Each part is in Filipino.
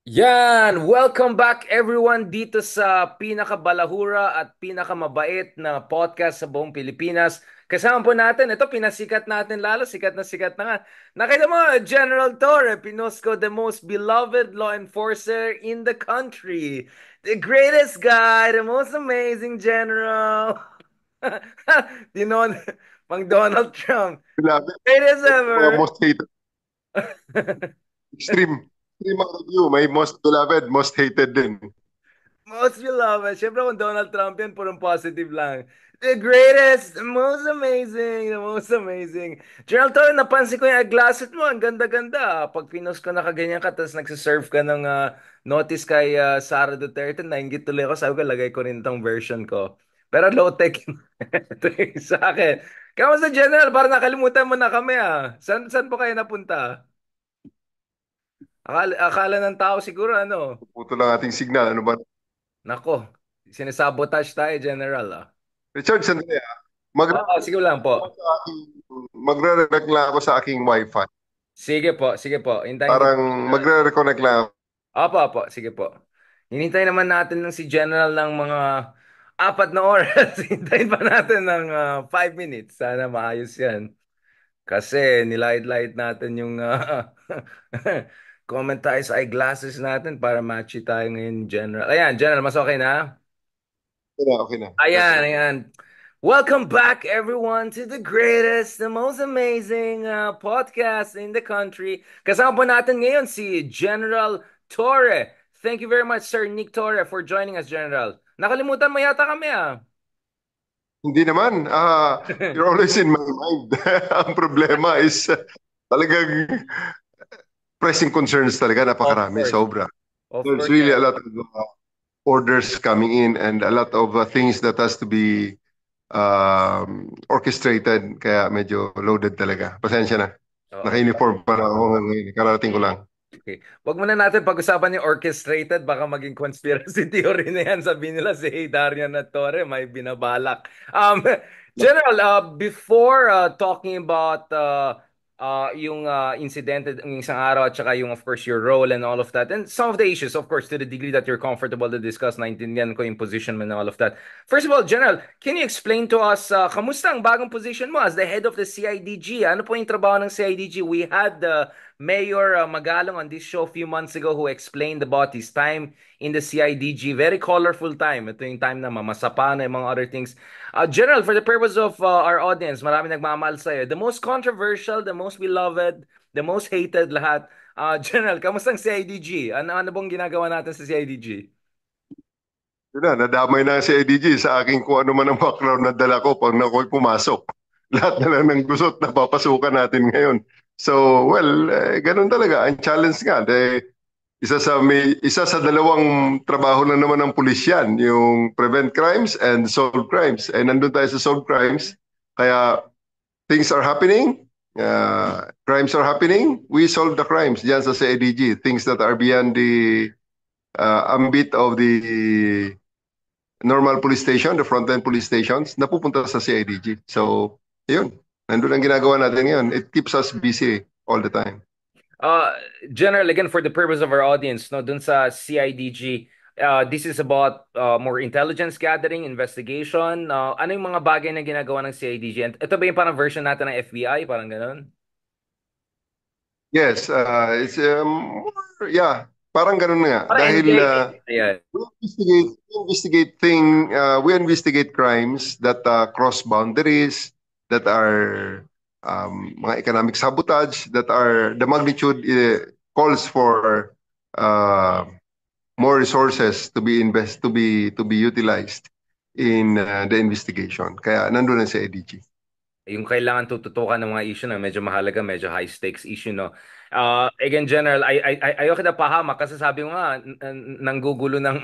Yan! Welcome back everyone dito sa pinakabalahura at pinakamabait na podcast sa buong Pilipinas. Kasama po natin, ito pinasikat natin lalo, sikat na nga. Nakita mo, General Torre, Pinosco, the most beloved law enforcer in the country. The greatest guy, the most amazing general. Dinon, pang Donald Trump. Grabe, Greatest mga ever. most hated, extreme ang review. May most beloved, most hated din. Most beloved. Siyempre kung Donald Trump yan, purong positive lang. The greatest, the most amazing, the most amazing. Gerald Torre, napansin ko yung eyeglasses mo. Ang ganda-ganda. Pag pinost ko nakaganyan ka, tapos nagsiserve ka ng notice kay Sara Duterte, nainggit tuloy ako. Sabi ko, lagay ko rin itong version ko. Pero low-tech ito yung sa akin. Kamusta, General? Parang nakalimutan mo na kami ah. Saan po kayo napunta? Akala ng tao siguro ano. Puto lang ating signal. Ano ba? Nako, sinasabotage tayo, General ah. Richard, sandali. Oo, sige lang po. Magre-reconnect lang ako sa aking wifi. Sige po. Hintayin ko. Parang magre-reconnect lang ako. Opo. Sige po. Hinintay naman natin ng si General ng mga 4 na oras. Hintayin pa natin ng 5 minutes. Sana maayos yan. Kasi nilait-light natin yung comment tayo sa eyeglasses natin para matchy tayo ngayon, General. Ayan, General, mas okay na? Okay na. Ayan, Perfect. ayan. Welcome back, everyone, to the greatest, the most amazing podcast in the country. Kasama po natin ngayon si General Torre. Thank you very much, Sir Nick Torre, for joining us, General. Nakalimutan mo yata kami, ah. Hindi naman. You're always in my mind. Ang problema is talagang pressing concerns talaga. Of Napakarami. course. Sobra. Of There's course, really a General. lot of orders coming in and a lot of things that has to be orchestrated, kaya medyo loaded talaga. Pasensya na. Oo. Naka-uniform pa na ako ngayon. Kararating ko lang. Okay. Wag muna natin pag-usapan yung orchestrated. Baka maging conspiracy theory na yan. Sabihin nila si Darian at Torre may binabalak. General, before talking about yung incident yung isang araw at saka yung of course your role and all of that and some of the issues of course to the degree that you're comfortable to discuss, naintindihan ko yung position mo and all of that. First of all, General, can you explain to us kamusta ang bagong position mo as the head of the CIDG? Ano po yung trabaho ng CIDG? We had Mayor Magalong on this show a few months ago who explained about his time in the CIDG. Very colorful time. Ito yung time na mamasapa na yung mga other things. General, for the purpose of our audience, marami nagmamahal sa'yo. The most controversial, the most beloved, the most hated lahat. General, kamusta ang CIDG? Ano bang ginagawa natin sa CIDG? Yun na, nadamay na si IDG sa aking kung ano man ang background na dala ko pag ako'y pumasok. Lahat na lang ng gusot na papasukan natin ngayon. So, well, ganun talaga. Ang challenge nga, isa sa dalawang trabaho na naman ng pulis yan, yung prevent crimes and solve crimes. And nandun tayo sa solve crimes. Kaya things are happening, crimes are happening, we solve the crimes diyan sa CIDG. Things that are beyond the ambit of the normal police station, the frontline police stations, napupunta sa CIDG. So, yun. Nandun ang ginagawa natin ngayon. It keeps us busy all the time. Uh, General, again, for the purpose of our audience, no, dun sa CIDG, this is about more intelligence gathering, investigation. Ano yung mga bagay na ginagawa ng CIDG? And ito ba yung parang version natin ng FBI? Parang ganun? Yes, it's yeah, parang ganun nga. Parang Dahil NJ. Ayan. we investigate crimes that cross boundaries, that are mga economic sabotage, that are the magnitude calls for uh, more resources to be utilized in the investigation. Kaya nandun na si EDG. Yung kailangan tututukan ng mga issue na medyo mahalaga, medyo high stakes issue, no? Again, General, ayoko na pahama kasi sabi mo nga, nanggugulo ng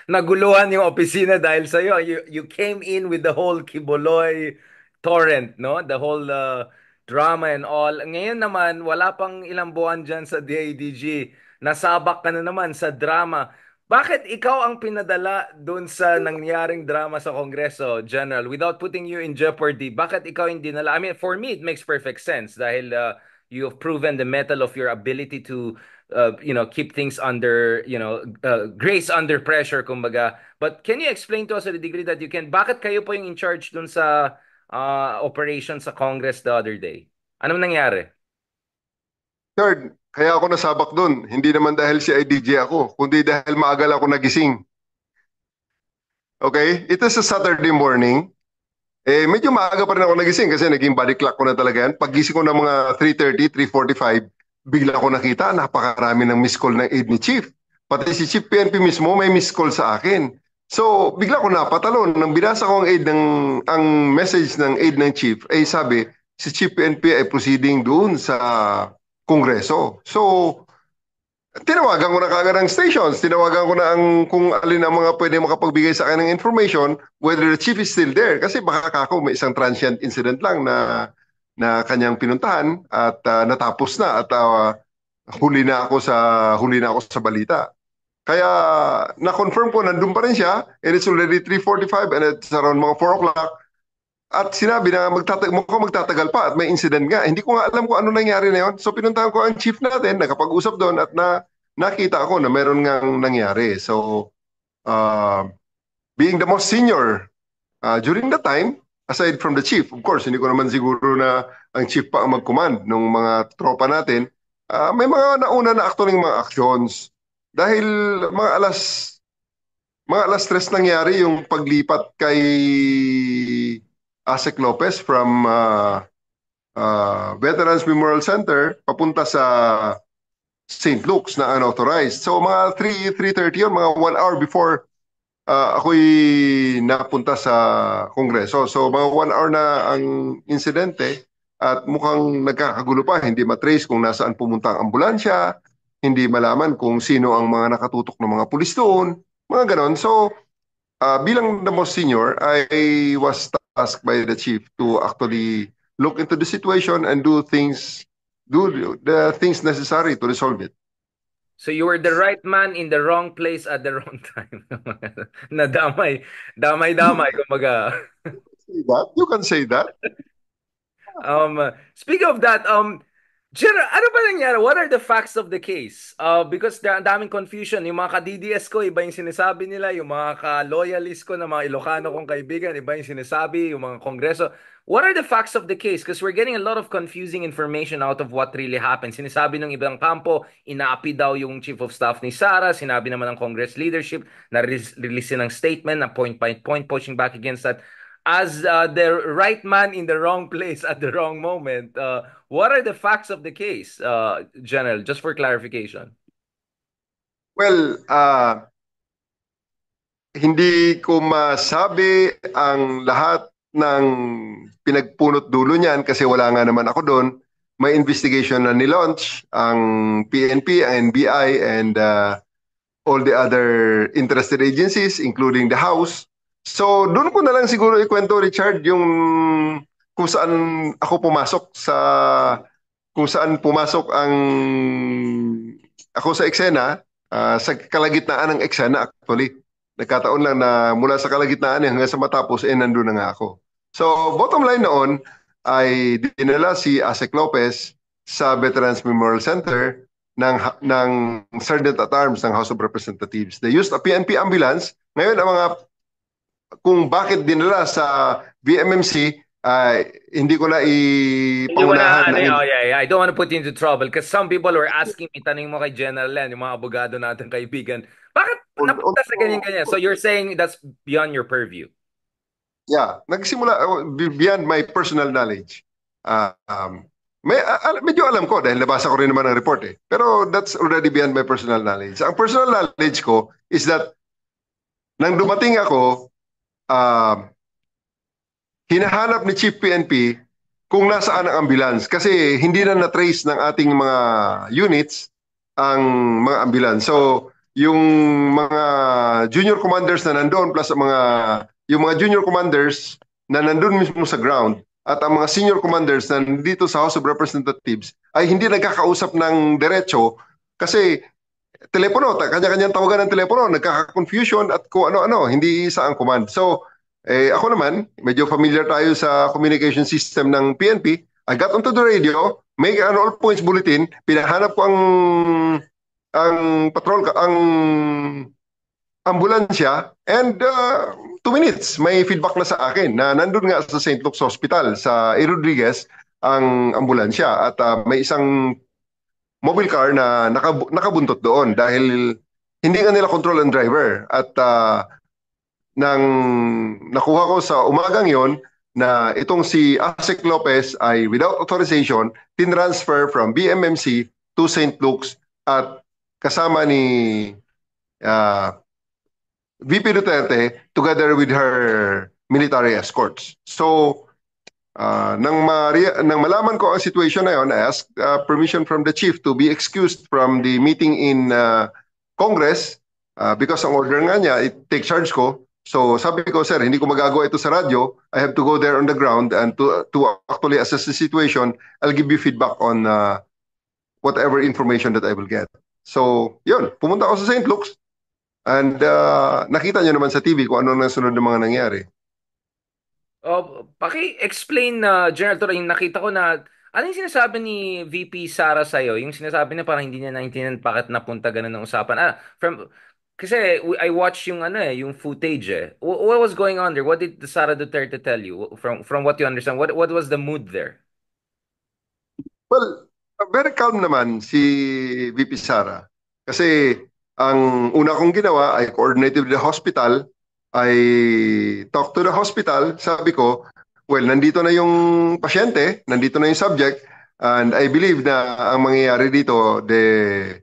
naguluhan yung opisina dahil sa'yo. You came in with the whole Kiboloy torrent, no? The whole drama and all. Ngayon naman, wala pang ilang buwan dyan sa DIDG. Nasabak ka na naman sa drama. Bakit ikaw ang pinadala doon sa nangyaring drama sa Kongreso, General, without putting you in jeopardy? Bakit ikaw hindi dinala? I mean, for me, it makes perfect sense dahil you have proven the mettle of your ability to keep things under, grace under pressure, kumbaga. But can you explain to us to the degree that you can, bakit kayo po yung in charge dun sa operation sa Congress the other day? Anong nangyari? Third, kaya ako nasabak doon. Hindi naman dahil si IDJ ako, kundi dahil maaga lang ako nagising. Okay? It is a Saturday morning. Medyo maaga pa rin ako nagising kasi naging body clock ko na talaga yan. Paggising ko ng mga 3:30, 3:45, bigla ko nakita napakarami ng miss call ng aide ni Chief. Pati si Chief PNP mismo may miss call sa akin. So, bigla ko napatalon. Nang binasa ko ang message ng aide ng Chief, ay sabi, si Chief PNP ay proceeding doon sa Kongreso. So, tinawagan ko na kaagad ang stations, tinawagan ko na kung alin ang mga pwede makapagbigay sa akin ng information, whether the chief is still there. Kasi baka kako may isang transient incident lang na kanyang pinuntahan at natapos na at huli na ako sa balita. Kaya na-confirm ko nandun pa rin siya and it's already 3:45 and it's around mga 4 o'clock. At sinabi na mukhang magtatagal pa at may incident nga. Hindi ko nga alam kung ano nangyari na yun. So pinuntahan ko ang chief natin, nakapag-usap doon at nakita ako na meron ngang nangyari. So being the most senior during the time, aside from the chief, of course, hindi ko naman siguro na ang chief pa ang mag-command ng mga tropa natin. May mga nauna na actually mga actions. Dahil mga alas 3 nangyari yung paglipat kay Asek Lopez from Veterans Memorial Center papunta sa St. Luke's na unauthorized. So mga 3:30 yun, mga 1 hour before ako'y napunta sa Kongreso. So mga 1 hour na ang insidente at mukhang nagkakagulo pa. Hindi matrace kung nasaan pumunta ang ambulansya, hindi malaman kung sino ang mga nakatutok ng mga pulis doon, mga ganon. So bilang the most senior, I was tasked by the chief to actually look into the situation and do the things necessary to resolve it. So you were the right man in the wrong place at the wrong time. Nadamay. Damay-damay, kumbaga. Say that? You can say that. Speaking of that, General, ano ba nangyari? What are the facts of the case? Because ang daming confusion. Yung mga ka-DDS ko, iba yung sinasabi nila. Yung mga ka-loyalist ko na mga Ilocano kong kaibigan, iba yung sinasabi. Yung mga kongreso. What are the facts of the case? Because we're getting a lot of confusing information out of what really happened. Sinasabi ng ibang kampo, inaapi daw yung chief of staff ni Sara. Sinabi naman ng Congress leadership na release ng statement na point by point, pushing back against that. As the right man in the wrong place at the wrong moment, what are the facts of the case, General, just for clarification? Well, hindi ko masabi ang lahat ng pinagpunot dulo niyan kasi wala nga naman ako doon. May investigation na ni-launch ang PNP, ang NBI, and all the other interested agencies, including the House. So, doon ko na lang siguro ikwento, Richard, yung kung saan ako pumasok kung saan pumasok ako sa eksena, sa kalagitnaan ng eksena actually. Nagkataon lang na mula sa kalagitnaan hanggang sa matapos, nandun na nga ako. So, bottom line noon ay dinala si Asek Lopez sa Veterans Memorial Center ng Sergeant at Arms ng House of Representatives. They used a PNP ambulance. Ngayon, kung bakit dinala sa VMMC, hindi ko na ipaunahan. Yeah. I don't want to put you into trouble because some people were asking me, tanong mo kay General Len, yung mga abogado natin kaibigan, bakit napunta sa ganyan-ganyan? So you're saying that's beyond your purview? Yeah, nagsimula beyond my personal knowledge. Medyo alam ko dahil nabasa ko rin naman ang report eh. Pero that's already beyond my personal knowledge. Ang personal knowledge ko is that nang dumating ako, hinahanap ni Chief PNP kung nasaan ang ambulance kasi hindi na na-trace ng ating mga units ang mga ambulance. So, yung mga junior commanders na nandoon plus yung mga junior commanders na nandoon mismo sa ground at ang mga senior commanders na dito sa House of Representatives ay hindi nagkakausap ng diretso kasi telepono, kanya-kanyang tawagan ng telepono, nagkaka-confusion at kung ano-ano, hindi isa ang command. So, ako naman, medyo familiar tayo sa communication system ng PNP. I got onto the radio, make an all points bulletin, pinahanap ko ang ambulansya, and 2 minutes, may feedback na sa akin na nandun nga sa St. Luke's Hospital sa A. Rodriguez ang ambulansya at may isang mobile car na nakabuntot doon dahil hindi nga nila control ang driver at nang nakuha ko sa umagang yon na itong si Asek Lopez ay without authorization tinransfer from BMMC to St. Luke's at kasama ni uh, VP Duterte together with her military escorts. So, nang malaman ko ang situation na yon, I asked permission from the chief to be excused from the meeting in Congress because ang order nga niya, take charge ko. So sabi ko, sir, hindi ko magagawa ito sa radyo. I have to go there on the ground and to actually assess the situation. I'll give you feedback on whatever information that I will get. So, yun, pumunta ako sa St. Luke's. And nakita nyo naman sa TV kung ano na sunod ng mga nangyari. Paki-explain na General Torre, yung nakita ko na ano yung sinasabi ni VP Sara sa'yo? Yung sinasabi na parang hindi niya naintindihan bakit napunta ganun ng usapan. Kasi I watched yung yung footage eh. What was going on there? What did Sara Duterte tell you from what you understand? What was the mood there? Well, very calm naman si VP Sara. Kasi ang una kong ginawa ay coordinated with the hospital. I talked to the hospital. Sabi ko, well, nandito na yung pasyente, nandito na yung subject, and I believe na ang mangyayari dito, the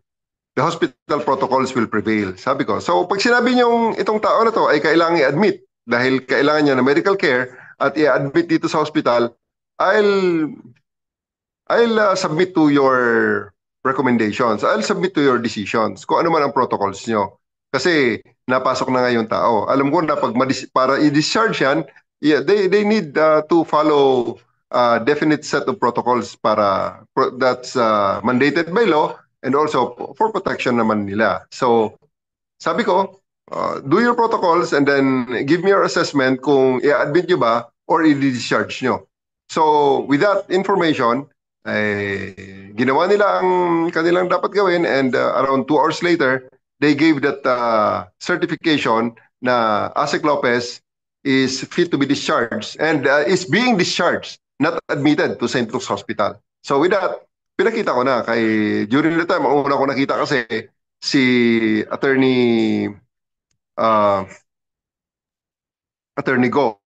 hospital protocols will prevail. Sabi ko. So, pag sinabi niyong itong tao na to ay kailangan i-admit dahil kailangan niya ng medical care at i-admit dito sa hospital, I'll submit to your recommendations. I'll submit to your decisions kung ano man ang protocols nyo. Kasi napasok na nga yung tao. Alam ko na pag para i-discharge yan, yeah, they need to follow definite set of protocols that's mandated by law and also for protection naman nila. So, sabi ko, do your protocols and then give me your assessment kung i-admit nyo ba or i-discharge nyo. So, with that information, ginawa nila ang kanilang dapat gawin and around 2 hours later, they gave that certification na Asek Lopez is fit to be discharged and is being discharged, not admitted to St. Luke's Hospital. So with that, pinakita ko na during the time, ang una ko nakita kasi si Attorney Go.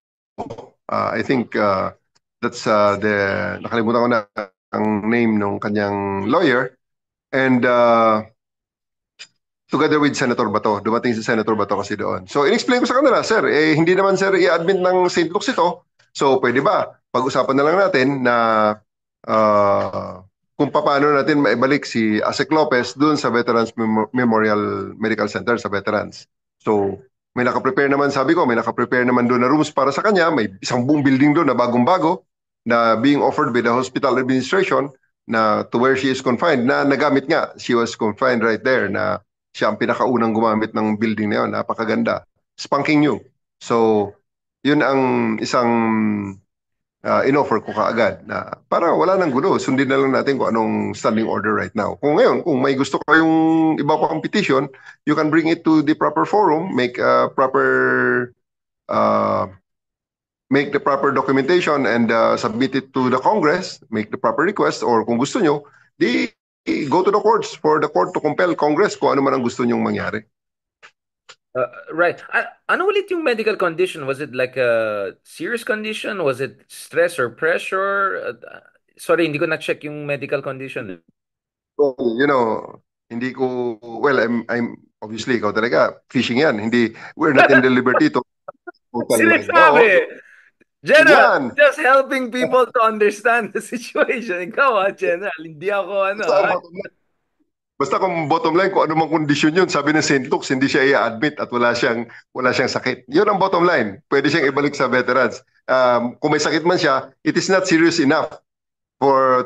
I think that's nakalimutan ko na ang name ng kanyang lawyer and together with Senator Bato. Dumating si Senator Bato kasi doon. So, in-explain ko sa kanila, sir, hindi naman sir i-admit ng St. Luke's ito. So, pwede ba? Pag-usapan na lang natin na kung paano natin maibalik si Asek Lopez doon sa Veterans Memorial Medical Center sa Veterans. So, may nakaprepare naman, sabi ko, may nakaprepare naman doon na rooms para sa kanya. May isang buong building doon na bagong-bago na being offered by the hospital administration na to where she is confined, na nagamit nga, she was confined right there, na siya ang pinakaunang gumamit ng building na yun. Napakaganda. Spanking new. So, yun ang isang in-offer ko kaagad na para wala nang gulo. Sundin na lang natin kung anong standing order right now. Kung ngayon, kung may gusto kayong iba pang petition, you can bring it to the proper forum, make a proper make the proper documentation and submit it to the Congress, make the proper request, or kung gusto nyo, di go to the courts for the court to compel Congress kung ano man ang gusto nyong mangyari. Right. Ano ulit yung medical condition? Was it like a serious condition? Was it stress or pressure? Sorry, hindi ko na-check yung medical condition. Well, you know, hindi ko, well, I'm obviously, ikaw talaga, fishing yan. Hindi, we're not in the liberty to Sinasabi! General, yan. just helping people to understand the situation. Ikaw General, hindi ako Basta kung bottom line, kung ano mang kondisyon yun, sabi ng St. Luke's, hindi siya i-admit at wala siyang sakit. Yun ang bottom line. Pwede siyang ibalik sa veterans. Kung may sakit man siya, it is not serious enough for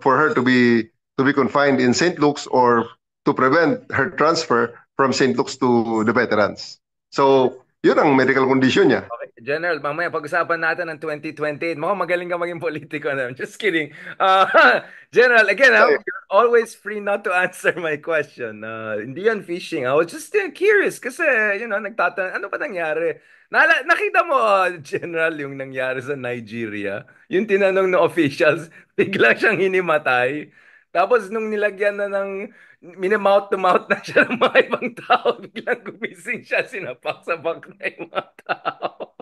her to be confined in St. Luke's or to prevent her transfer from St. Luke's to the veterans. So, Yun ang medical condition niya. Okay, General, mamaya pag-usapan natin ng 2028. Mukhang magaling ka maging politiko na. Just kidding. General, again, Ay, you're always free not to answer my question. Hindi yan fishing. I was just curious kasi, nagtatanong, ano ba nangyari? Nakita mo, General, yung nangyari sa Nigeria? Yung tinanong ng officials, bigla siyang hinimatay. Tapos nung nilagyan na ng minamouth to mouth na siya ng mga ibang tao, biglang gumising siya, sinapak sa bak na yung mga tao.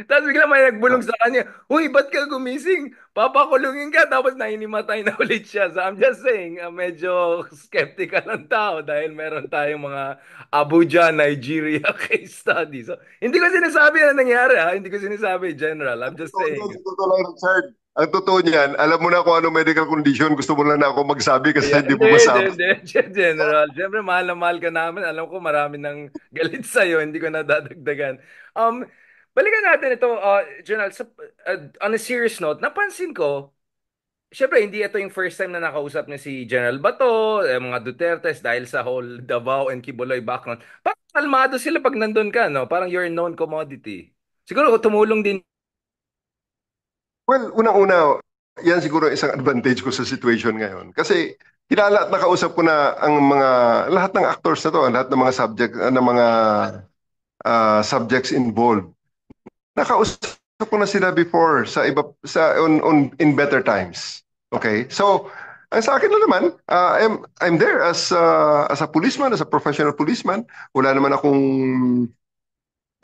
Tapos biglang may nagbulong sa kanya, Uy, ba't ka gumising? Papakulungin ka, tapos nahinimatay na ulit siya. So I'm just saying, medyo skeptical ang tao dahil meron tayong mga Abuja, Nigeria case study. So, hindi ko sinasabi na nangyari ha, hindi ko sinasabi general. I'm just saying. totoo lang, Richard. Ang totoo niyan, alam mo na kung ano medical condition, gusto mo lang na ako magsabi kasi Yeah, hindi hindi, mo hindi, masabi. hindi. General, siyempre mahal na mahal ka namin. Alam ko marami nang galit sa'yo, hindi ko nadadagdagan. Um, Balikan natin ito, General, on a serious note, napansin ko, siyempre hindi ito yung first time na nakausap niya si General Bato, mga Dutertes dahil sa whole Davao and Kibuloy background. Parang kalmado sila pag nandun ka, no? Parang you're a known commodity. Siguro tumulong din. Well, unang-una, yan siguro isang advantage ko sa situation ngayon. Kasi kilala at nakausap ko na ang mga lahat ng actors na to, lahat ng mga subjects involved. Nakausap ko na sila before sa iba sa on in better times. Okay? So, ang sa akin na naman, I'm there as a policeman, as a professional policeman. Wala naman akong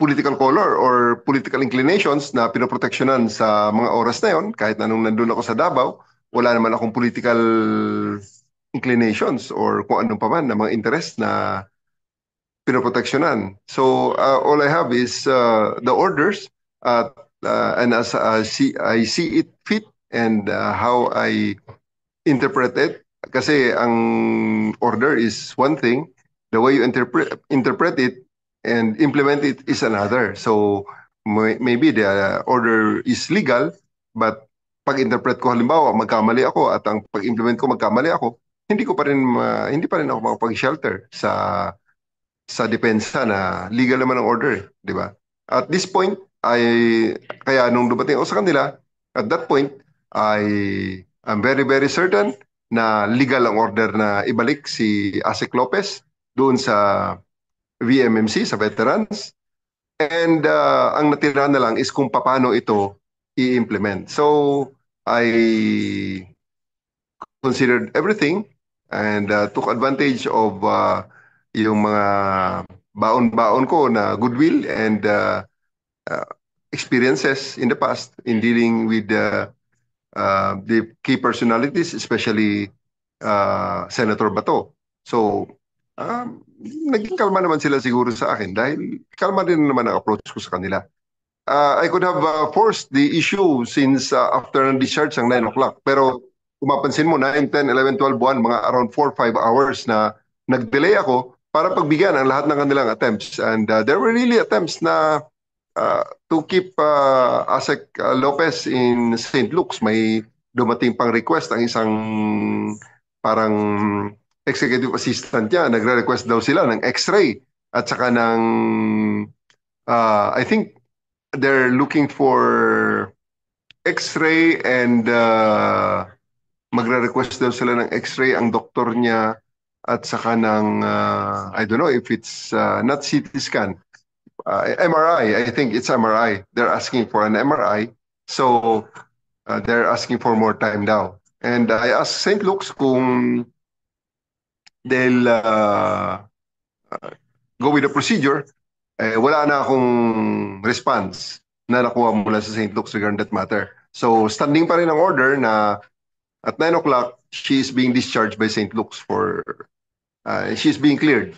political color or political inclinations na pinoproteksyonan sa mga oras na yon. Kahit na nung nandun ako sa Davao, wala naman akong political inclinations or kung anong paman na mga interest na pinoproteksyonan. So all I have is the orders and as I see it fit and how I interpret it. Kasi ang order is one thing, the way you interpret it and implement it is another. So maybe the order is legal, but pag-interpret ko halimbawa magkamali ako at ang pag-implement ko magkamali ako, hindi pa rin ako makapag-shelter sa depensa na legal naman ang order, di ba? At this point, kaya nung dumating ako sa kanila, at that point, I am very, very certain na legal ang order na ibalik si Asik Lopez doon sa VMMC, sa veterans. And ang natira na lang is kung paano ito i-implement. So, I considered everything and took advantage of yung mga baon-baon ko na goodwill and uh, experiences in the past in dealing with the key personalities, especially Senator Bato. So, naging kalma naman sila siguro sa akin dahil kalma din naman ang approach ko sa kanila. I could have forced the issue since after ng discharge ng 9 o'clock. Pero kung mapansin mo, 9, 10, 11, 12, 1, mga around 4, 5 hours na nag-delay ako para pagbigyan ang lahat ng kanilang attempts. And there were really attempts na to keep Asek Lopez in St. Luke's. May dumating pang request ang isang parang executive assistant niya. Nagre-request daw sila ng x-ray at saka ng I think they're looking for X-ray and magre-request daw sila ng X-ray ang doktor niya at saka ng I don't know if it's not CT scan, MRI. I think it's MRI. They're asking for an MRI. So they're asking for more time daw. And I asked St. Luke's kung they'll go with the procedure. Wala na akong response na nakuha mula sa St. Luke's regarding that matter. So, standing pa rin ang order na at 9 o'clock, she is being discharged by St. Luke's she's being cleared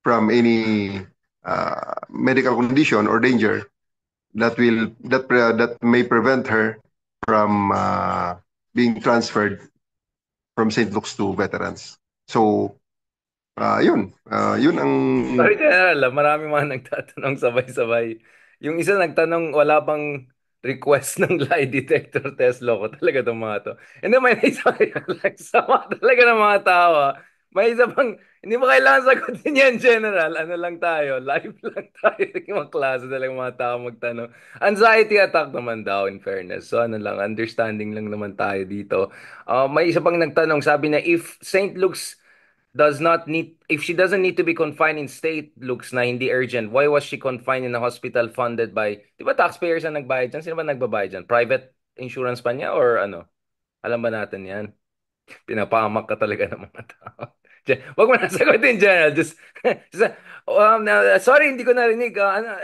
from any medical condition or danger that may prevent her from being transferred from St. Luke's to veterans. So, yun ang Sorry, General, marami mga nagtatanong sabay-sabay. Yung isa nagtanong, wala bang request ng lie detector test loko talaga itong mga to. And then may naisakay lang sama talaga ng mga tao. may isa pang, hindi mo kailangan sagutin yan, General. Ano lang tayo, live lang tayo. Yung mga klase talaga mga tao magtanong. Anxiety attack naman daw, in fairness. So ano lang, understanding lang naman tayo dito. May isa pang nagtanong, sabi na, if St. Luke's does not need, if she doesn't need to be confined in State Luke's na hindi urgent, why was she confined in a hospital funded by, di ba taxpayers ang nagbayad dyan? Sino ba nagbabayad dyan? Private insurance pa niya or ano? Alam ba natin yan? Pinapahamak ka talaga ng mga tao. Wag mo na sagutin, General. Just sorry, hindi ko narinig. Ganun.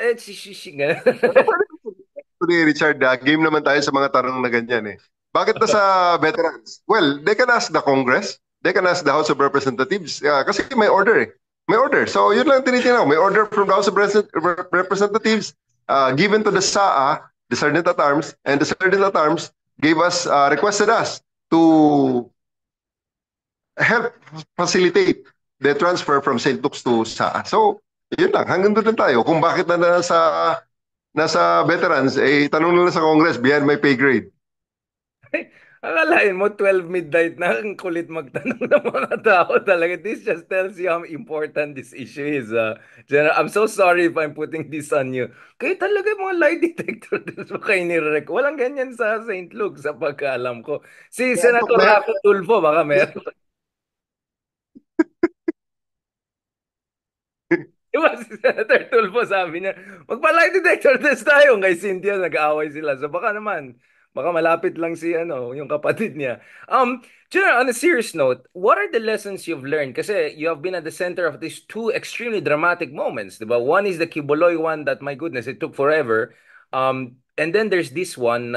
Actually, Richard, game naman tayo sa mga tanong na ganyan eh. Bakit na sa veterans? Well, they can ask the Congress. They can ask the House of Representatives. Kasi may order eh. May order. So yun lang tinitingnan ko. May order from the House of Representatives given to the SAA, the Sergeant at Arms, and the Sergeant at Arms gave us, requested us to help facilitate the transfer from St. Luke's to SAA. So, yun lang. Hanggang doon lang tayo. Kung bakit na nasa veterans, eh, tanong nila sa Congress, behind my pay grade. Akalain mo, 12 midnight na ang kulit magtanong ng mga tao talaga. This just tells you how important this issue is. General, I'm so sorry if I'm putting this on you. Kayo talaga yung mga lie detector test mo kayo nirek. Walang ganyan sa St. Luke sa pagkaalam ko. Si Kaya antok Senator na yan. Rafi Tulfo, baka meron. Diba si Senator Tulfo sabi niya, magpa-lie detector test tayo. Kay Cynthia, nag-aaway sila. So baka naman, baka malapit lang si ano, yung kapatid niya. General, on a serious note, what are the lessons you've learned? Kasi you have been at the center of these two extremely dramatic moments, diba? One is the Kiboloy one that, my goodness, it took forever. And then there's this one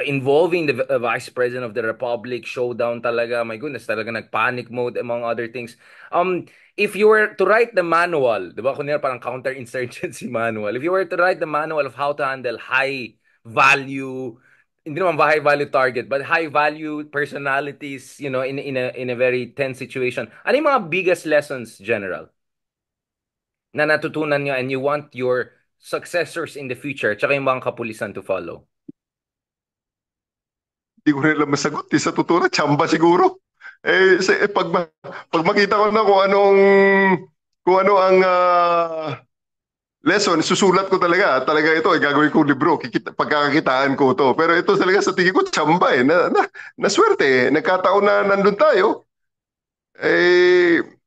involving the Vice President of the Republic, showdown talaga. My goodness, talaga nag-panic mode among other things. If you were to write the manual, di ba, kunyari parang counter-insurgency manual, if you were to write the manual of how to handle high value, hindi naman ba high value target, but high value personalities, in a very tense situation, ano yung mga biggest lessons, General, na natutunan nyo and you want your successors in the future, tsaka yung mga kapulisan to follow? Hindi ko rin alam masagot. Sa totoo na, tsamba siguro. Pag makita ko na kung ano ang lesson, susulat ko talaga. Talaga ito, gagawin ko libro. Pagkakakitaan ko to. Pero ito talaga sa tingin ko, tsamba eh. Naswerte eh. Nagkataon na nandun tayo.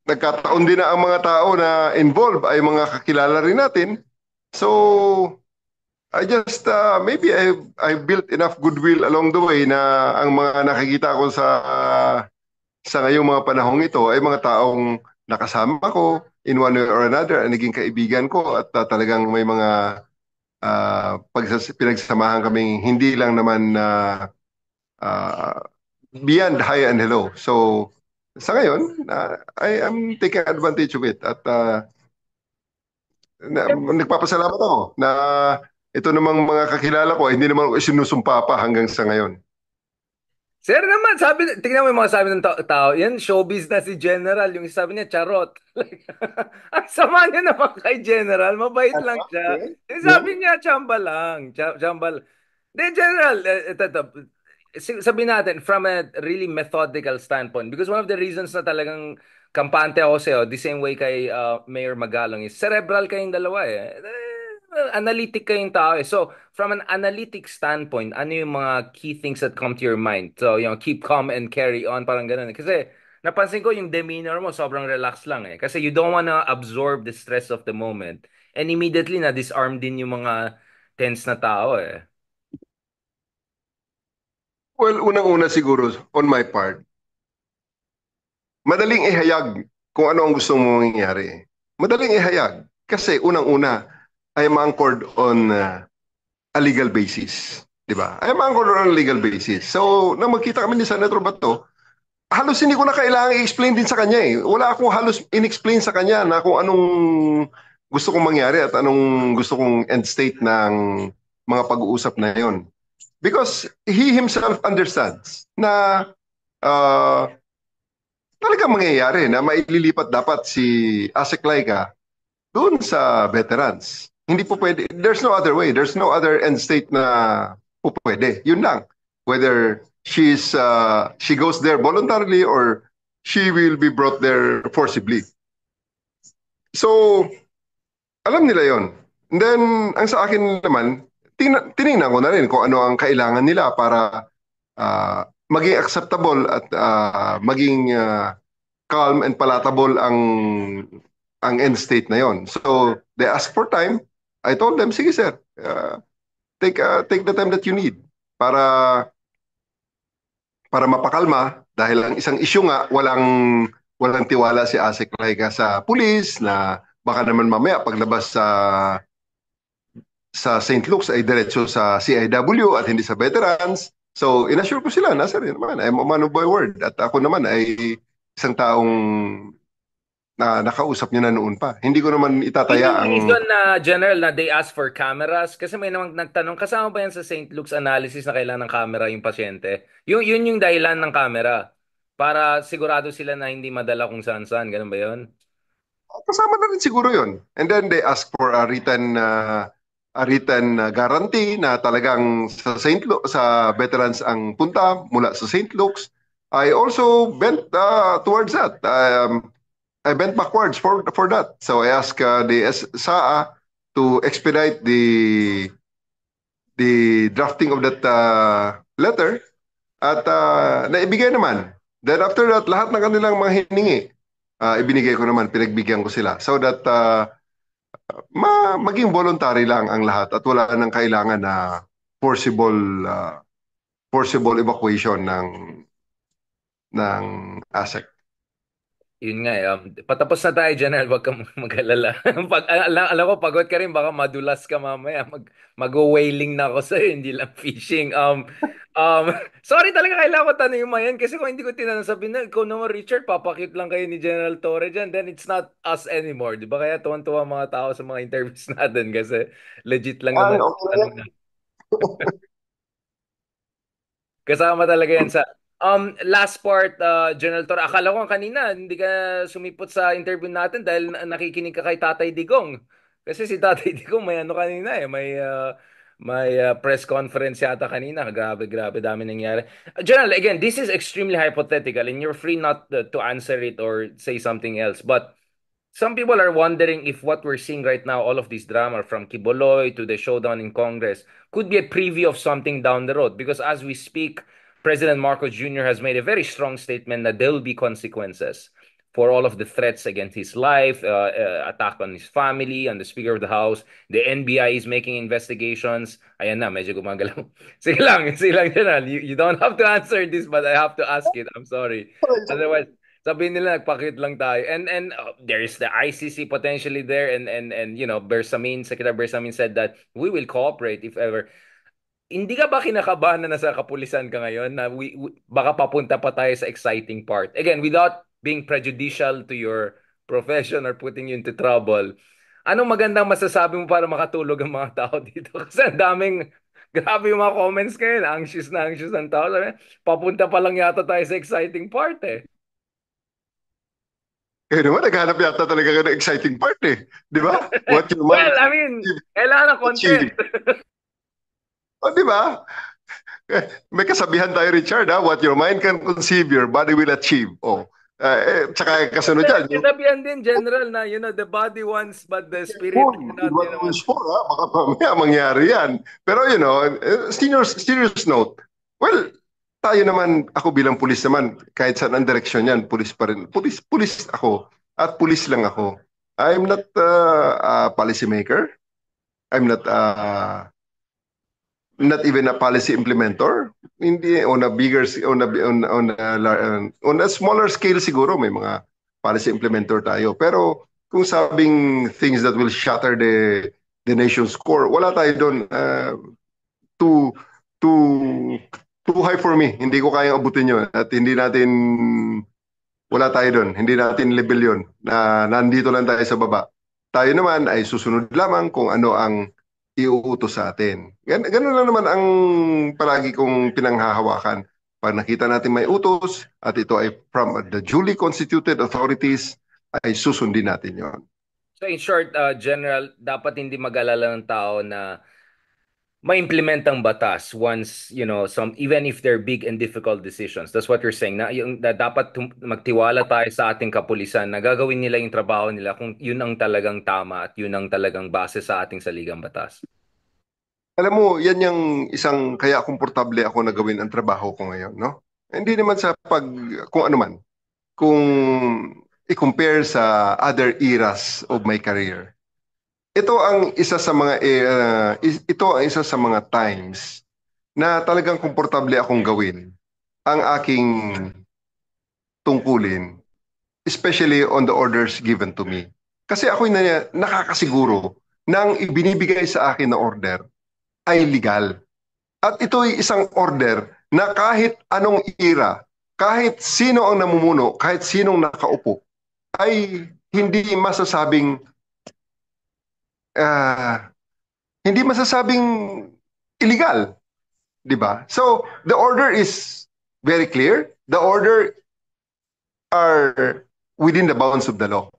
Nagkataon din na ang mga tao na involved ay mga kakilala rin natin. So, I just maybe I built enough goodwill along the way na ang mga nakikita ko sa ngayong mga panahong ito ay mga taong nakasama ko in one way or another, naging kaibigan ko at talagang may mga pinagsamahan kaming hindi lang naman uh, beyond hi and hello. So sa ngayon, I am taking advantage of it at nagpapasalamat ako na ito namang mga kakilala ko, hindi naman ako sinusumpa pa hanggang sa ngayon. Sir naman, tingnan mo yung mga sabi ng tao, yan, showbiz na si General. Yung sabi niya, charot. Like, ang sama niya naman kay General, mabait lang siya. Yung Yeah. sabi niya, chamba lang. Chamba lang. Then, General, sabi natin, from a really methodical standpoint, because one of the reasons na talagang kampante ako sa'yo, the same way kay Mayor Magalong, is cerebral kayong dalawa eh. Analytic kayong tao eh. So, from an analytic standpoint, ano yung mga key things that come to your mind? So, keep calm and carry on, parang ganun. Kasi, napansin ko yung demeanor mo, sobrang relax lang eh. Kasi you don't wanna absorb the stress of the moment. And immediately, na-disarm din yung mga tense na tao eh. Well, unang-una siguro on my part, madaling ihayag kung ano ang gusto mong mangyari. Madaling ihayag kasi unang-una, I am anchored on a legal basis. Di ba? I am anchored on a legal basis. So, nang magkita kami ni Senator Bato, halos hindi ko na kailangan i-explain din sa kanya eh. Wala akong halos in-explain sa kanya na kung anong gusto kong mangyari at anong gusto kong end state ng mga pag-uusap na yon. Because he himself understands na uh, talagang mangyayari na maililipat dapat si Asek Laika doon sa veterans. Hindi po pwede. There's no other way. There's no other end state na po pwede. Yun lang. Whether she goes there voluntarily or she will be brought there forcibly. So, alam nila yon. And then, ang sa akin naman, tinignan ko na rin kung ano ang kailangan nila para maging acceptable at maging calm and palatable ang end state na yon. So, they ask for time. I told them, sige sir, take the time that you need para para mapakalma dahil ang isang issue nga walang tiwala si Asik Laika sa pulis na baka naman mamaya paglabas sa St. Luke's ay diretso sa CIW at hindi sa veterans. So, inassure ko sila, nasa rin naman, I'm a man of my word. At ako naman ay isang taong na nakausap niyo na noon pa. Hindi ko naman Yun itataya yung ang... reason na general na they ask for cameras kasi may namang nagtanong kasama ba yan sa St. Luke's analysis na kailangan ng camera yung pasyente. Yun yung dahilan ng camera para sigurado sila na hindi madala kung saan-saan. Ganun ba yun? Kasama na rin siguro yon. And then they ask for a written guarantee na talagang sa sa veterans ang punta mula sa St. Luke's. I also bent towards that. I bent backwards for that. So I asked the SAA to expedite the drafting of that letter at naibigay naman. Then after that, lahat ng kanilang mga hiningi, ibinigay ko naman, pinagbigyan ko sila so that maging voluntary lang ang lahat at wala nang kailangan na forcible forcible evacuation ng ASEC. Yun nga eh. Patapos na tayo, Janelle. Huwag kang mag-alala. Alam ko, pagod ka rin. Baka madulas ka mamaya. Mag-whaling na ako sa'yo. Hindi lang fishing. Um, sorry talaga kailangan ko tanongin mo yan. Kasi kung hindi ko tinanong, sabi na, ikaw naman, Richard, papakit lang kayo ni General Torre dyan. Then it's not us anymore. Di ba? Kaya tuwan-tuwa mga tao sa mga interviews natin. Kasi legit lang Ay, naman. okay na yan. Tanong kasama talaga yan sa last part, General Tor. Akala ko kanina hindi ka sumipot sa interview natin dahil nakikinig ka kay Tatay Digong. Kasi si Tatay Digong may ano kanina eh, may press conference yata kanina. Grabe, grabe, dami nangyari. General, again, this is extremely hypothetical and you're free not to answer it or say something else. But some people are wondering if what we're seeing right now, all of this drama from Kiboloy to the showdown in Congress, could be a preview of something down the road. Because as we speak, President Marcos Jr. has made a very strong statement that there will be consequences for all of the threats against his life, attack on his family, on the Speaker of the House. The NBI is making investigations. Ayan na, medyo gumagalaw. Sige lang, General. You don't have to answer this, but I have to ask it. I'm sorry. Otherwise, sabihin nila nagpakit lang tayo. And there is the ICC potentially there and you know, Bersamin, Secretary Bersamin said that we will cooperate if ever. Hindi ka ba kinakabahan na nasa kapulisan ka ngayon na baka papunta pa tayo sa exciting part? Again, without being prejudicial to your profession or putting you into trouble. Anong magandang masasabi mo para makatulog ang mga tao dito? Kasi ang daming, grabe yung mga comments ngayon. Anxious ang tao. Sabi, papunta pa lang yata tayo sa exciting part eh. Kaya naman, naghanap yata talaga ng exciting part eh. Di ba? What your mind Well, I can mean, kailangan ng content. achieve. O, di ba? May kasabihan tayo, Richard, ha? What your mind can conceive, your body will achieve. Oh. Tsaka kasunod dyan, yung Sinabihan din, General, na, you know, the body wants, but the spirit food, with cannot, you what you know. wish for, ha? Baka mamaya mangyari yan. Pero, you know, serious note, well, tayo naman, ako bilang pulis naman, kahit saan ang direksyon yan, pulis pa rin. Pulis ako. At pulis lang ako. I'm not a policy maker. I'm not even a policy implementer. Hindi on a bigger on a smaller scale siguro may mga policy implementer tayo. Pero kung sabing things that will shatter the nation's core, wala tayo doon. Too too too high for me. Hindi ko kayang abutin 'yon at hindi natin wala tayo doon. Hindi natin level 'yon na nandito lang tayo sa baba. Tayo naman ay susunod lamang kung ano ang iuutos sa atin. Ganun lang naman ang palagi kong pinanghahawakan. Pag nakita natin may utos at ito ay from the duly constituted authorities, ay susundin natin yon. So in short, General, dapat hindi mag-alala ng tao na ma-implement ang batas once, some even if they're big and difficult decisions. That's what you're saying. Na yung na dapat magtiwala tayo sa ating kapulisan na gagawin nila yung trabaho nila kung yun ang talagang tama at yun ang talagang base sa ating saligang batas. Alam mo, yan yung isang kaya komportable ako na gawin ang trabaho ko ngayon, no? Hindi naman sa kung ano man, kung i-compare sa other eras of my career. Ito ang isa sa mga times na talagang komportable akong gawin ang aking tungkulin, especially on the orders given to me. Kasi ako'y nakakasiguro na ang ibinibigay sa akin na order ay legal. At ito'y isang order na kahit anong era, kahit sino ang namumuno, kahit sinong nakaupo, ay ah, hindi masasabing illegal, di ba? So, the order is very clear. The order are within the bounds of the law.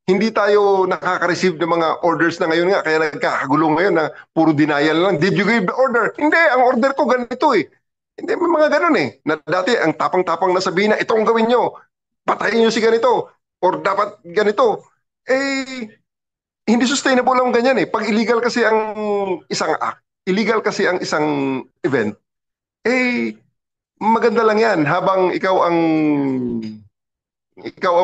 Hindi tayo nakaka-receive ng mga orders na ngayon nga, kaya nagkakagulo ngayon na puro denial lang. Did you give the order? Hindi, ang order ko ganito eh. Hindi, may mga ganun eh. Na dati, ang tapang-tapang na sabihin na, itong gawin nyo, patayin nyo si ganito, or dapat ganito. Eh, hindi sustainable ang ganyan eh. Pag illegal kasi ang isang act, illegal kasi ang isang event, eh, maganda lang yan habang ikaw ang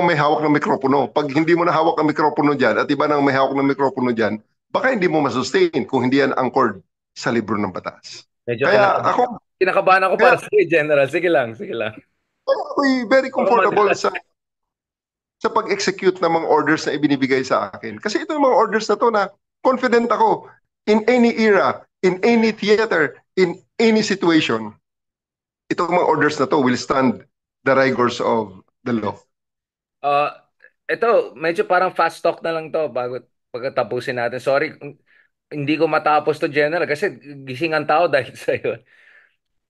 may hawak ng mikropono. Pag hindi mo na hawak ng mikropono dyan at iba nang may hawak ng mikropono dyan, baka hindi mo masustain kung hindi yan anchored sa libro ng batas. Medyo Kaya ako, kinakabahan ako kaya, para sa General. Sige lang, sige lang. kaya ako'y very Baka comfortable madalas. sa pag-execute ng mga orders na ibinibigay sa akin. Kasi ito yung mga orders na to na confident ako in any era, in any theater, in any situation. Itong mga orders na to will stand the rigors of the law. Uh, ito, medyo parang fast talk na lang to bago pagkatapusin natin. Sorry, hindi ko matapos to, General, kasi gising ang tao dahil sa'yo.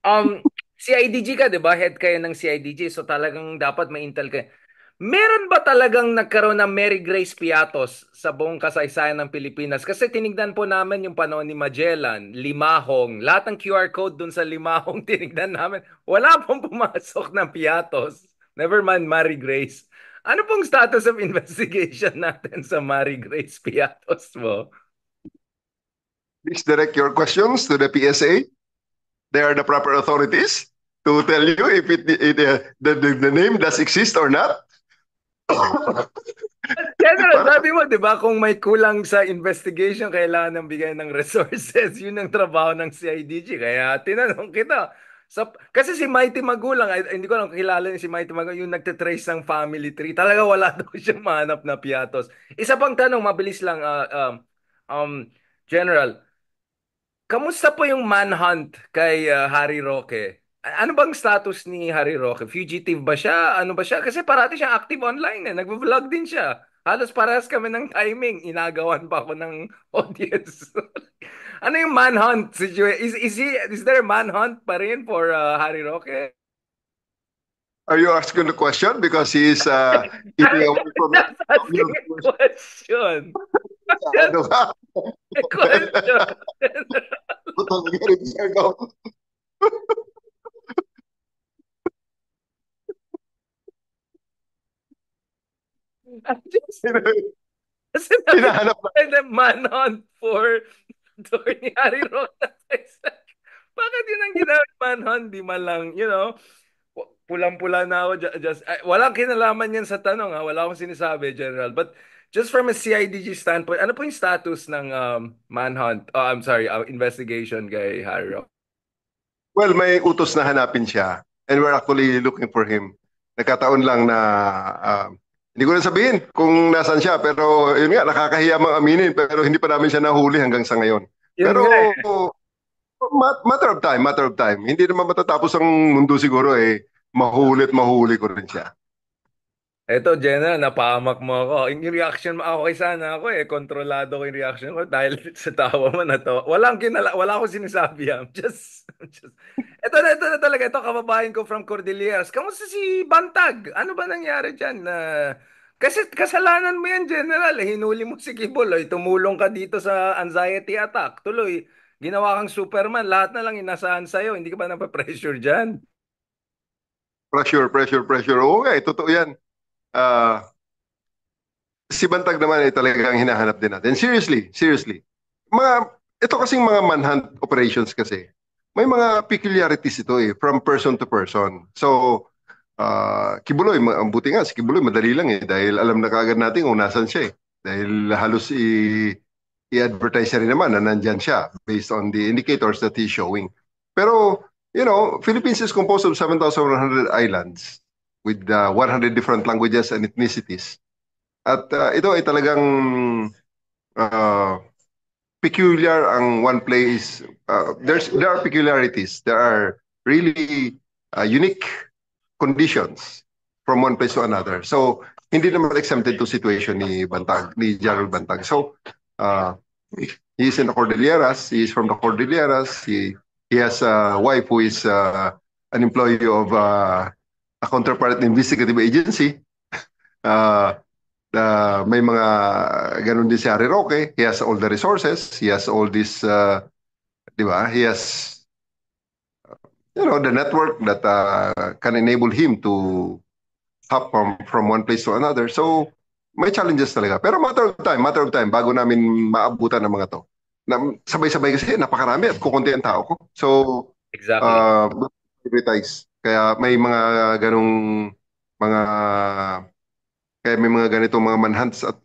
Um, CIDG ka, 'di ba? Head kayo ng CIDG, so talagang dapat may intel ka. Meron ba talagang nagkaroon ng Mary Grace Piatos sa buong kasaysayan ng Pilipinas? Kasi tinignan po namin yung panahon ni Magellan, Limahong, lahat ng QR code dun sa Limahong tinignan namin. Wala pong pumasok ng Piatos. Never mind Mary Grace. Ano pong status of investigation natin sa Mary Grace Piatos mo? Please direct your questions to the PSA. They are the proper authorities to tell you if the name does exist or not. General, Para, sabi mo, di ba, kung may kulang sa investigation, kailangan ng bigay ng resources. Yun ang trabaho ng CIDG. Kaya tinanong kita. Kasi si Mighty Magulang, hindi ko lang kilala ni si Mighty Magulang, yung nagtitrace ng family tree. Talaga wala daw siyang mahanap na piatos. Isa pang tanong, mabilis lang, um, General. Kamusta po yung manhunt kay Harry Roque? Ano bang status ni Harry Roque? Fugitive ba siya? Ano ba siya? Kasi parati siyang active online eh. Nagvo-vlog din siya. Halos parehas kami ng timing. Inagawan pa ako ng audience. Ano yung manhunt situation? Is there a manhunt pa rin for Harry Roque? are you asking the question because he is eating away Just from your asking a question. Just ano ka? a question. Putang galing siya daw. I'm just sinabi ko Hinahanap na. the manhunt for Attorney Harry Roque. Bakit yun ang ginawang manhunt? Di man lang, pulang-pula na ako. Walang kinalaman yan sa tanong, ha? Wala akong sinasabi, General. But just from a CIDG standpoint, ano po yung status ng manhunt? Oh, I'm sorry, investigation kay Harry Roque? Well, may utos na hanapin siya and we're actually looking for him. Nagkataon lang na hindi ko na sabihin kung nasan siya pero yun nga, nakakahiya mang aminin pero hindi pa namin siya nahuli hanggang sa ngayon. Yun Pero nga eh. matter of time, matter of time. Hindi naman matatapos ang mundo siguro eh. Mahuli ko rin siya. Eto, Jenna, napahamak mo ako. Yung reaction mo, ako kay sana ako eh. Kontrolado ko yung reaction ko dahil sa tawa mo na to. Wala akong sinasabi. Ito na talaga. Ito, kababayan ko from Cordilleras. Kamusta si Bantag? Ano ba nangyari dyan? Kasi kasalanan mo yan, General. Eh. Hinuli mo si Kibol. Eh. Tumulong ka dito sa anxiety attack. Tuloy. Ginawa kang Superman, lahat na lang inasahan sa'yo. Hindi ka ba napapressure dyan? Pressure, pressure, pressure. Oo nga, totoo yan. Ah, si Bantag naman ay talagang hinahanap din natin. Seriously, seriously. Mga, ito kasing mga manhunt operations kasi, may mga peculiarities ito from person to person. So, Kibuloy, ang buti nga, si Kibuloy madali lang dahil alam na kaagad natin kung nasan siya Dahil halos i-advertise niya rin naman na nandyan siya based on the indicators that he's showing. Pero, Philippines is composed of 7,100 islands with 100 different languages and ethnicities. At ito ay talagang uh, peculiar ang one place. There are peculiarities. There are really unique conditions from one place to another. So, hindi naman exempted to situation ni Gerald Bantag. So, uh, he is in the Cordilleras. He is from the Cordilleras. He has a wife who is an employee of a counterpart investigative agency. Uh, may mga ganun din si Harry Roque. He has all the resources. He has all this, di ba? He has, the network that can enable him to hop from one place to another. So, may challenges talaga. Pero matter of time, bago namin maabutan ng mga to. Sabay-sabay kasi, napakarami at kukunti ang tao ko. So, Exactly. prioritize. Kaya may mga ganong mga kaya may mga ganitong mga manhunts at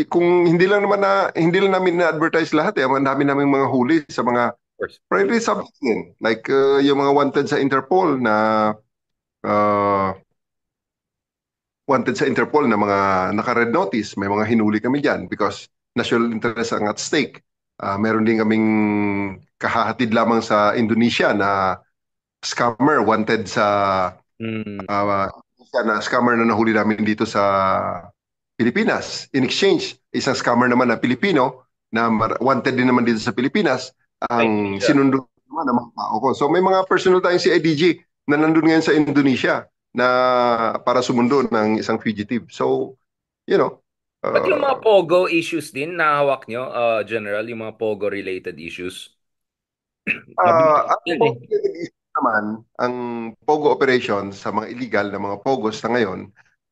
kung hindi lang namin na-advertise lahat ang dami naming mga huli sa mga Of course. priority subjects din. Like yung mga wanted sa Interpol na uh, wanted sa Interpol na mga naka-red notice, may mga hinuli kami dyan because national interest ang at stake. Meron din kaming kahahatid lamang sa Indonesia na scammer wanted sa Mm. Indonesia na scammer na nahuli namin dito sa Pilipinas. In exchange, isang scammer naman na Pilipino na wanted din naman dito sa Pilipinas Ay, ang Indonesia. sinundo naman ng mga tao ko. So may mga personal tayong CIDG na nandun ngayon sa Indonesia na para sumundo ng isang fugitive. So, you know, Ba't yung mga uh, Pogo issues din nahawak nyo, General, yung mga Pogo-related issues? Mabilis ang yan eh. Pogo naman, ang Pogo operation sa mga illegal na mga Pogos na ngayon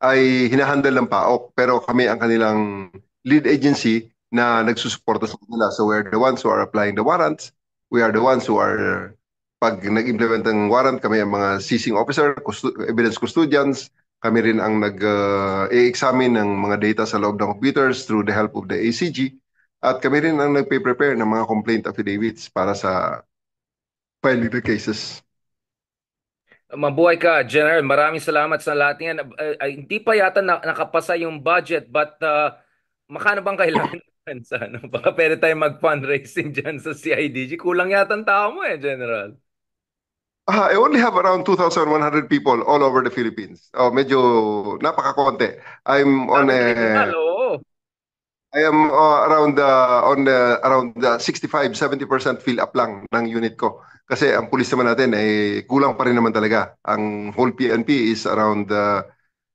ay hinahandle ng PAOK pero kami ang kanilang lead agency na nagsusuporta sa kanila. So we're the ones who are applying the warrants. We are the ones who are pag nag-implement ng warrant, kami ang mga seizing officer, evidence custodians, kami rin ang nag-i-examine ng mga data sa loob ng computers through the help of the ACG. At kami rin ang nagpe-prepare ng mga complaint affidavits para sa filing the cases. Mabuhay ka, General. Maraming salamat sa lahat yan. Hindi pa yata nakapasa yung budget, but makano bang kailangan naman sa ano? Baka pwede tayo mag-fundraising dyan sa CIDG. Kulang yata ang tao mo General. I only have around 2,100 people all over the Philippines. Oh, medyo napakakonti. I'm on Dami a General, oo. I am around 65-70% fill up lang ng unit ko. Kasi ang pulis naman natin ay kulang pa rin naman talaga. Ang whole PNP is around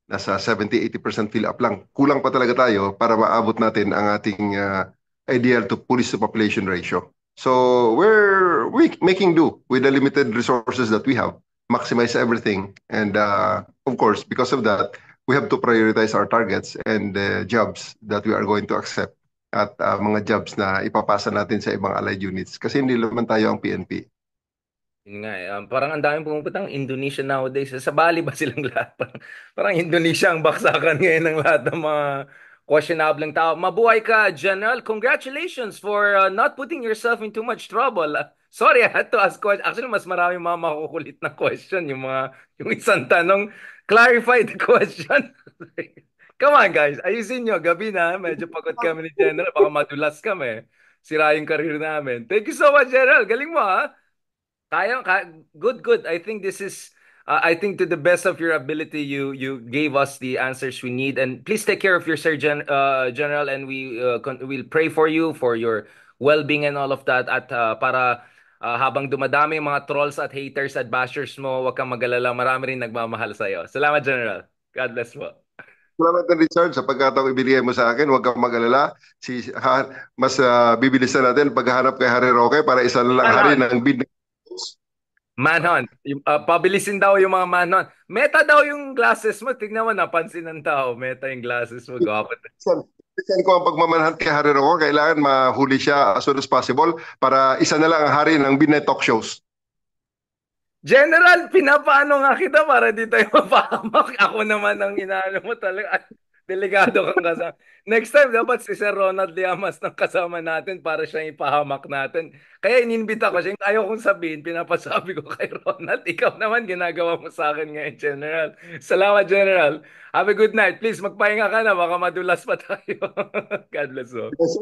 nasa 70-80% fill up lang. Kulang pa talaga tayo para maabot natin ang ating ideal to police to population ratio. So we making do with the limited resources that we have, maximize everything, and of course, because of that, we have to prioritize our targets and jobs that we are going to accept at mga jobs na ipapasa natin sa ibang allied units kasi hindi naman tayo ang PNP. Yun nga parang ang daming pumupuntang Indonesia nowadays. Sa Bali ba silang lahat? Parang Indonesia ang baksakan ngayon ng lahat ng mga questionable tao. Mabuhay ka, General. Congratulations for not putting yourself in too much trouble. Sorry, I had to ask question. Actually, mas marami mga makukulit na question. Yung isang tanong, clarify the question. Come on, guys. Ayusin nyo. Gabi na. Medyo pagod kami ni General. Baka madulas kami. Sira yung career namin. Thank you so much, General. Galing mo, ha? Good, good. I think this is, I think to the best of your ability, you gave us the answers we need. And please take care of your surgeon, General, and we'll pray for you for your well-being and all of that. At para habang dumadami yung mga trolls at haters at bashers mo, huwag kang mag-alala. Marami rin nagmamahal sa'yo. Salamat, General. God bless po. Salamat din, Richard, sa pagkataong ibigay mo sa akin. Huwag kang mag-alala. Mas bibilisan natin paghahanap kay Harry Roque para isa na lang hari Manhunt. ng bid. Manhunt. Pabilisin daw yung mga manhunt. Meta daw yung glasses mo. Tignan mo, napansin ng tao. Meta yung glasses mo. Gwapo. Bilisan ko ang pagmamanhunt kay Harry Roque. Kailangan mahuli siya as soon as possible para isa na lang ang hari ng Midnight Talk Shows. General, pinapaano nga kita para di tayo mapahamak. Ako naman ang inaano mo talaga. At delikado kang kasama. Next time, dapat si Sir Ronald Llamas ng kasama natin para siya ipahamak natin. Kaya ininbita ko siya. Ayaw kong sabihin, pinapasabi ko kay Ronald. Ikaw naman, ginagawa mo sa akin ngayon, General. Salamat, General. Have a good night. Please, magpahinga ka na. Baka madulas pa tayo. God bless you. Yes, sir.